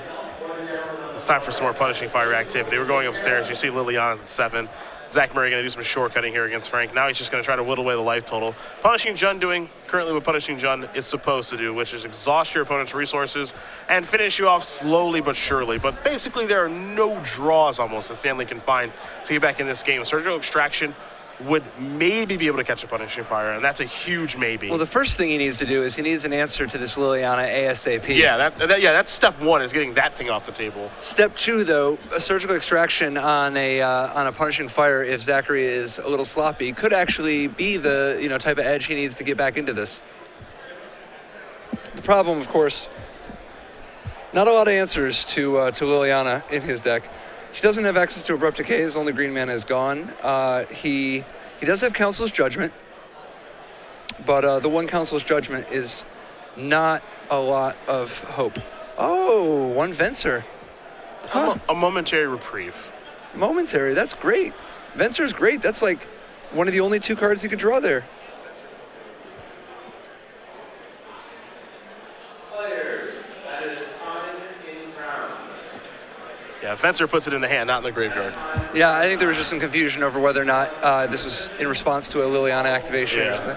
it's time for some more Punishing Fire activity. We're going upstairs. You see Liliana at 7. Zach Murray going to do some shortcutting here against Frank. Now he's just going to try to whittle away the life total. Punishing Jund doing currently what Punishing Jund is supposed to do, which is exhaust your opponent's resources and finish you off slowly but surely. But basically, there are no draws almost that Stanley can find to get back in this game. Surgical Extraction would maybe be able to catch a Punishing Fire, and that's a huge maybe. Well, the first thing he needs to do is he needs an answer to this Liliana ASAP. Yeah, that's step 1 is getting that thing off the table. Step 2, though, a Surgical Extraction on a Punishing Fire, if Zachary is a little sloppy, could actually be the type of edge he needs to get back into this. The problem, of course, not a lot of answers to Liliana in his deck. She doesn't have access to Abrupt Decay. His only green mana is gone. He does have Council's Judgment, but the 1 Council's Judgment is not a lot of hope. Oh, 1 Venser. Huh. A momentary reprieve. Momentary, that's great. Venser's great. That's like one of the only 2 cards you could draw there. Yeah, Fencer puts it in the hand, not in the graveyard. Yeah, I think there was just some confusion over whether or not this was in response to a Liliana activation or something.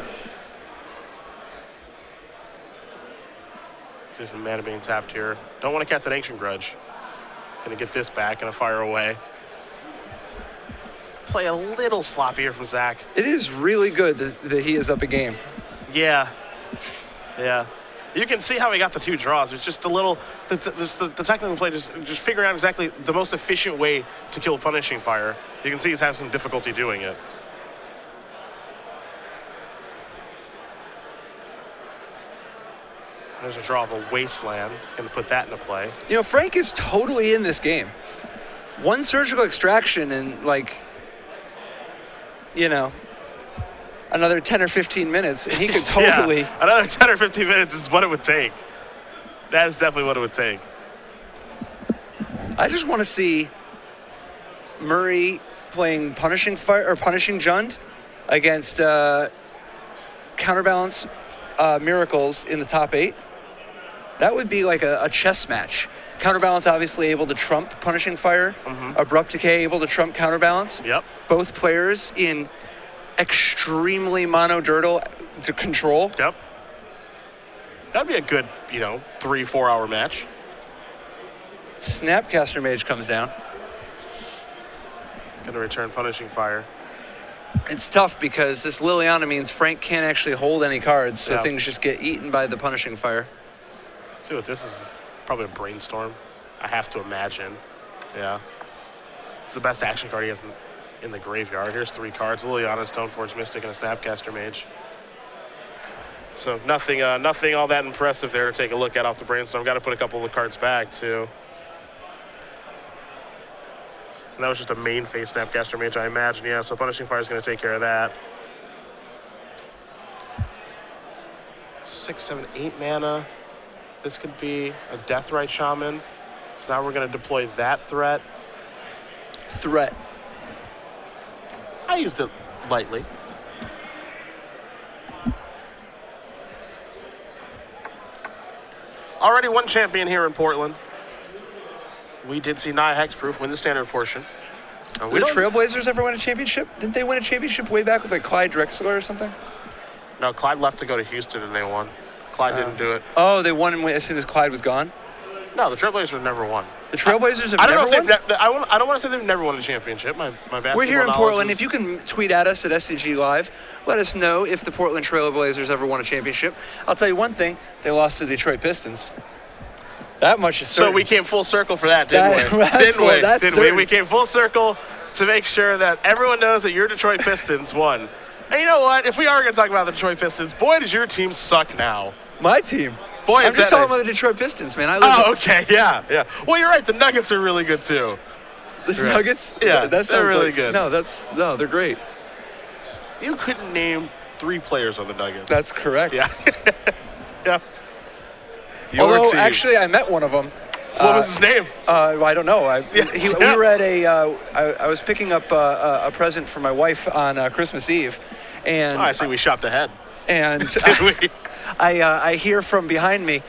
See some mana being tapped here. Don't want to cast an Ancient Grudge. Gonna get this back, gonna fire away. Play a little sloppy here from Zach. It is really good that he is up a game. Yeah. You can see how he got the 2 draws. It's just a little, the technical play, just figuring out exactly the most efficient way to kill Punishing Fire. You can see he's having some difficulty doing it. There's a draw of a Wasteland. Going to put that into play. Frank is totally in this game. 1 Surgical Extraction and, another 10 or 15 minutes, and he could totally... Yeah, another 10 or 15 minutes is what it would take. That is definitely what it would take. I just want to see Murray playing Punishing Fire or Punishing Jund against counterbalance miracles in the top 8. That would be like a chess match. Counterbalance obviously able to trump Punishing Fire. Abrupt Decay able to trump Counterbalance. Yep. Both players in extremely mono-dirtle to control. Yep. That'd be a good, 3-4 hour match. Snapcaster Mage comes down. Gonna return Punishing Fire. It's tough because this Liliana means Frank can't actually hold any cards, so things just get eaten by the Punishing Fire. See what this is. Probably a Brainstorm. I have to imagine. Yeah. It's the best action card he has in the graveyard. Here's 3 cards. Liliana, Stoneforge Mystic, and a Snapcaster Mage. So nothing all that impressive there to take a look at off the Brainstorm. Got to put a couple of the cards back, too. And that was just a main phase Snapcaster Mage, I imagine. Yeah, so Punishing Fire is going to take care of that. 6, 7, 8 mana. This could be a Deathrite Shaman. So now we're going to deploy that threat. I used it lightly. Already one champion here in Portland. We did see Naya Hexproof win the standard portion. Did the Trailblazers ever win a championship? Didn't they win a championship way back with like Clyde Drexler or something? No, Clyde left to go to Houston and they won. Clyde didn't do it. Oh, they won as soon as Clyde was gone? No, the Trailblazers never won. The Trailblazers have never won? I don't want to say they've never won a championship. My basketball We're here in Portland. is... If you can tweet at us at SCG Live, let us know if the Portland Trailblazers ever won a championship. I'll tell you one thing, they lost to the Detroit Pistons. That much is certain. So we came full circle for that, didn't we? We came full circle to make sure that everyone knows that your Detroit Pistons won. And you know what? If we are going to talk about the Detroit Pistons, boy, does your team suck now. My team? Boy, I'm just talking about the Detroit Pistons, man. Okay, yeah. Well, you're right. The Nuggets are really good, too. The Nuggets? Yeah, they're really good. No, they're great. You couldn't name 3 players on the Nuggets. That's correct. Yeah. Yeah. Although, actually, I met one of them. What was his name? I don't know. We were at I was picking up a present for my wife on Christmas Eve. And I see we shopped ahead. And I hear from behind me,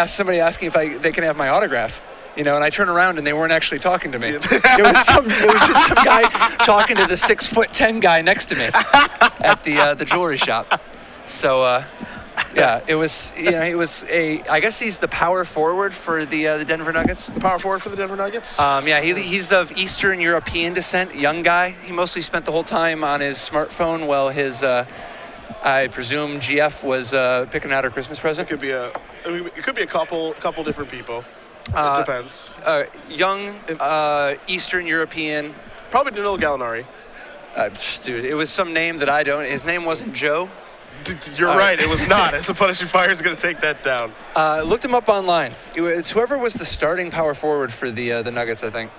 somebody asking if they can have my autograph. And I turn around and they weren't actually talking to me. It was just some guy talking to the 6'10" guy next to me at the jewelry shop. So yeah, it was I guess he's the power forward for the Denver Nuggets. The power forward for the Denver Nuggets? Yeah, he's of Eastern European descent, young guy. He mostly spent the whole time on his smartphone while his I presume GF was picking out her Christmas present. It could be a couple different people. It depends. Young Eastern European. Probably Danilo Gallinari. Dude, it was some name that I don't. His name wasn't Joe. You're right. It was not. As the Punishing Fire is going to take that down. Looked him up online. It's whoever was the starting power forward for the Nuggets, I think.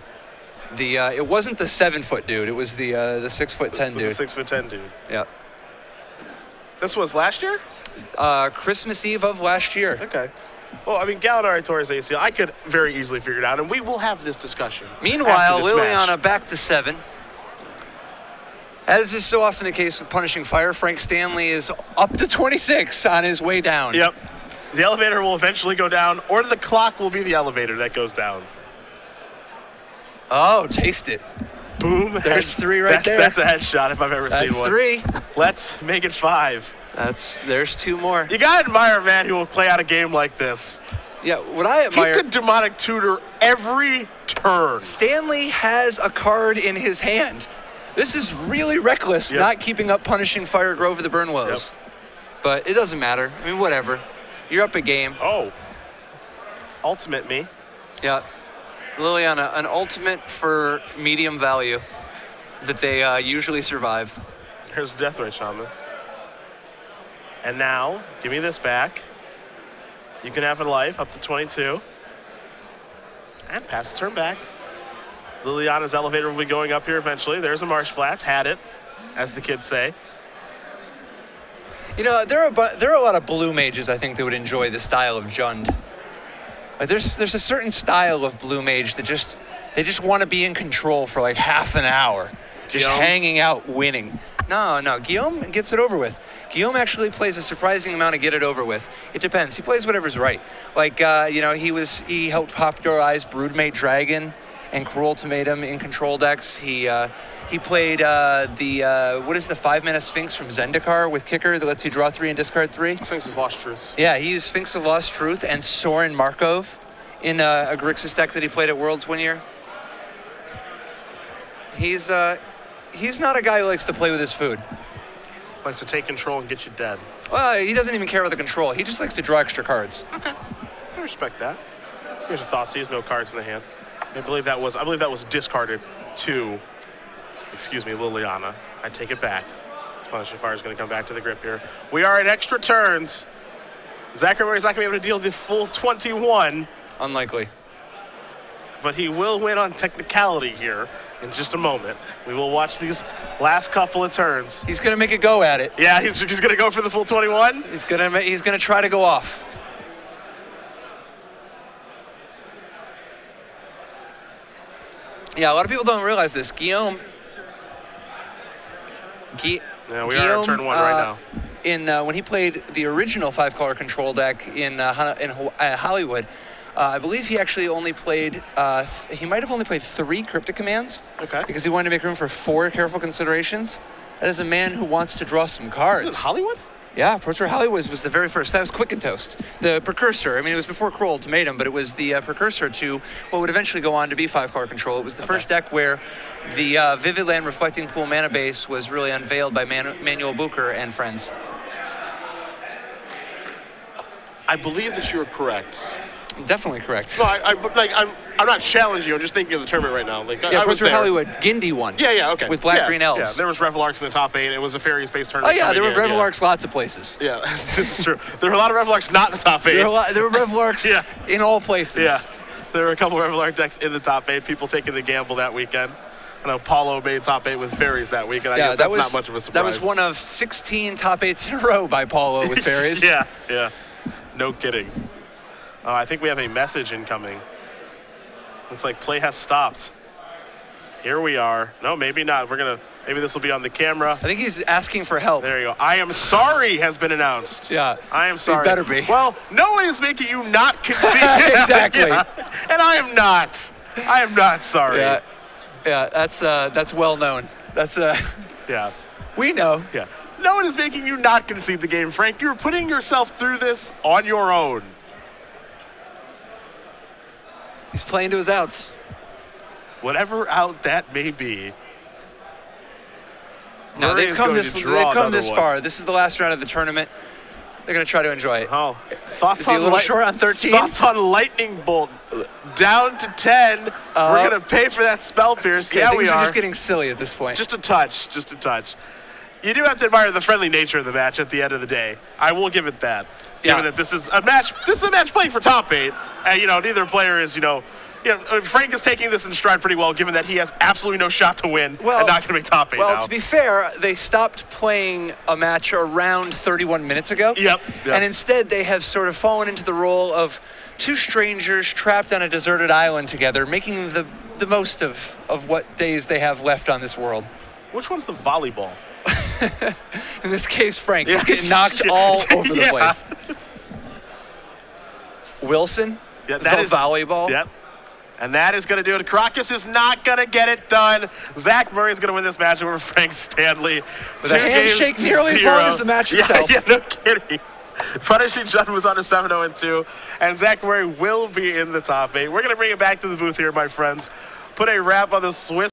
It wasn't the 7-foot dude. It was the 6'10" dude. The 6'10" dude. Yeah. This was last year? Christmas Eve of last year. Okay. Well, I mean, Gallinari tore his ACL. I could very easily figure it out, and we will have this discussion. Meanwhile, Liliana back to 7. As is so often the case with Punishing Fire, Frank Stanley is up to 26 on his way down. Yep. The elevator will eventually go down, or the clock will be the elevator that goes down. Oh, taste it. Boom. There's 3 right there. That's a headshot if I've ever seen one. That's 3. Let's make it 5. There's 2 more. You gotta admire a man who will play out a game like this. Yeah, what I admire... He could demonic tutor every turn. Stanley has a card in his hand. This is really reckless, not keeping up Punishing Fire Grove of the Burnwells. Yep. But it doesn't matter. I mean, whatever. You're up a game. Oh. Ultimate me. Yeah. Liliana, an ultimate for medium value that they usually survive. Here's Deathrite Shaman. And now, give me this back. You can have a life up to 22. And pass the turn back. Liliana's elevator will be going up here eventually. There's a Marsh Flats. Had it, as the kids say. There are a lot of blue mages, I think, that would enjoy the style of Jund. Like there's a certain style of blue mage that they just want to be in control for like half an hour. Just hanging out, winning. No, Guillaume gets it over with. Guillaume actually plays a surprising amount of get it over with. It depends. He plays whatever's right. Like, he helped popularize Broodmate Dragon and Cruel Ultimatum in control decks. He played what is the 5-mana Sphinx from Zendikar with kicker that lets you draw 3 and discard 3? Sphinx of Lost Truth. Yeah, he used Sphinx of Lost Truth and Sorin Markov in a Grixis deck that he played at Worlds one year. He's not a guy who likes to play with his food. Likes to take control and get you dead. Well, he doesn't even care about the control. He just likes to draw extra cards. Okay, I respect that. Here's your thoughts. He has no cards in the hand. I believe that was discarded to, excuse me, Liliana. I take it back. Punishing Fire is going to come back to the grip here. We are at extra turns. Zachary is not going to be able to deal the full 21. Unlikely. But he will win on technicality here in just a moment. We will watch these last couple of turns. He's going to make a go at it. Yeah, he's going to go for the full 21. He's going to try to go off. Yeah, a lot of people don't realize this. Guillaume. Yeah, we are at turn 1 right now. When he played the original 5-color control deck in Hollywood, I believe he actually only played. He might have only played 3 Cryptic Commands. Okay. Because he wanted to make room for 4 Careful Considerations. That is a man who wants to draw some cards. Is it Hollywood? Yeah, Pro Tour Hollywood was the very first. That was Quick and Toast, the precursor. I mean, it was before Cruel Ultimatum, but it was the precursor to what would eventually go on to be 5-color control. It was the first deck where the Vivid Land Reflecting Pool mana base was really unveiled by Manuel Bucher and friends. I believe that you are correct. Definitely correct. No, I'm not challenging you. I'm just thinking of the tournament right now. Yeah, Pro Tour Hollywood, Gindy won. Yeah, okay. With Black-Green Elves. Yeah, there was Revelarks in the top 8. It was a Fairies-based Oh tournament. yeah, there were Revelarks lots of places. Yeah, this is true. There were a lot of Revelarks not in the top 8. There were Revelarks in all places. Yeah, there were a couple of Revelark decks in the top 8. People taking the gamble that weekend. I know Paulo made top 8 with Fairies that week, and I guess that's not much of a surprise. That was one of 16 top 8s in a row by Paulo with Fairies. Yeah. No kidding. I think we have a message incoming. Looks like play has stopped. Here we are. No, maybe not. Maybe this will be on the camera. I think he's asking for help. There you go. I am sorry has been announced. Yeah. I am sorry. It better be. Well, no one is making you not concede. Exactly. Yeah. And I am not. I am not sorry. Yeah, that's well known. Yeah. We know. Yeah. No one is making you not concede the game, Frank. You're putting yourself through this on your own. He's playing to his outs. Whatever out that may be. No, they've come this far. This is the last round of the tournament. They're going to try to enjoy it. Oh, thoughts on a little short on 13? Thoughts on Lightning Bolt down to 10. We're going to pay for that Spell Pierce. Yeah, we are. Just getting silly at this point. Just a touch. You do have to admire the friendly nature of the match at the end of the day. I will give it that. Given that this is a match playing for top 8, and neither player is Frank is taking this in stride pretty well, given that he has absolutely no shot to win and not going to make top 8 now. Well, to be fair, they stopped playing a match around 31 minutes ago. Yep. And instead, they have sort of fallen into the role of 2 strangers trapped on a deserted island together, making the most of what days they have left on this world. Which one's the volleyball? In this case, Frank is getting knocked all over the place. Wilson, that is volleyball. Yep. And that is going to do it. Crocus is not going to get it done. Zach Murray is going to win this match over Frank Stanley. With a handshake nearly as long as the match itself. Yeah, no kidding. Punishing John was on a 7-0-2. And Zach Murray will be in the top 8. We're going to bring it back to the booth here, my friends. Put a wrap on the Swiss